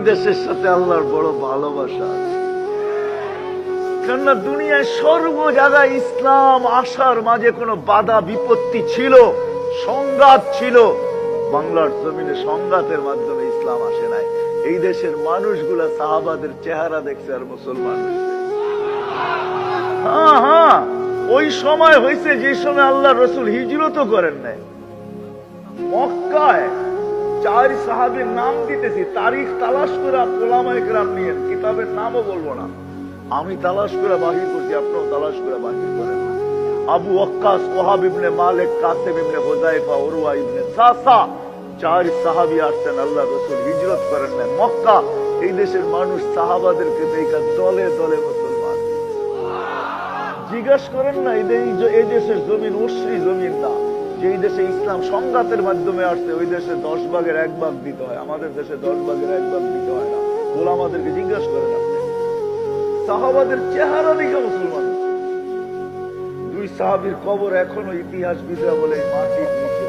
দেশের সাথে আল্লাহর বড় ভালোবাসা আছে। কেননা দুনিয়ায় সর্ব জায়গায় ইসলাম আসার মাঝে কোনো বাধা বিপত্তি ছিল, সংঘাত ছিল। বাংলার জমিনে সংঘাতের মাধ্যমে ইসলাম আসে নাই। এই দেশের মানুষগুলা সাহাবাদের চেহারা দেখছে আর মুসলমান হয়েছে। হ্যাঁ হ্যাঁ, ওই সময় হয়েছে যে সময় আল্লাহ রসুল হিজরত করেন নাই। মক্কায় 4 সাহাবীর নাম দিতেছি, তারিখ তালাশ করে ওলামায়ে কেরাম নিয়েন, কিতাবের নামও বলবো না, আমি তালাশ করে বাহির করছি, আপনারাও তালাশ করে বাহির করেন। আবু ওয়াক্কাস, ওহাব ইবনে মালিক, কাসিম ইবনে হুযায়ফা, উরওয়া ইবনে সাসা, 4 সাহাবী আসছেন, আল্লাহ রাসূল হিজরত করেন না। মক্কা, এই দেশের মানুষ সাহাবাদেরকে দেখা দলে দলে মুসলমান। জিজ্ঞাসা করেন না এই দেশের জমিন অশ্রী জমিন না, যেই দেশে ইসলাম সংঘাতের মাধ্যমে আসছে ওই দেশে 10 ভাগের 1 ভাগ দিতে হয়, আমাদের দেশে 10 ভাগের 1 ভাগ দিতে হয় না। ওলামাদেরকে জিজ্ঞাসা করেন আপনি, সাহাবাদের চেহারা দেখে মুসলমান। 2 সাহাবীর কবর এখনো ইতিহাসবিদরা বলে মাটির নিচে।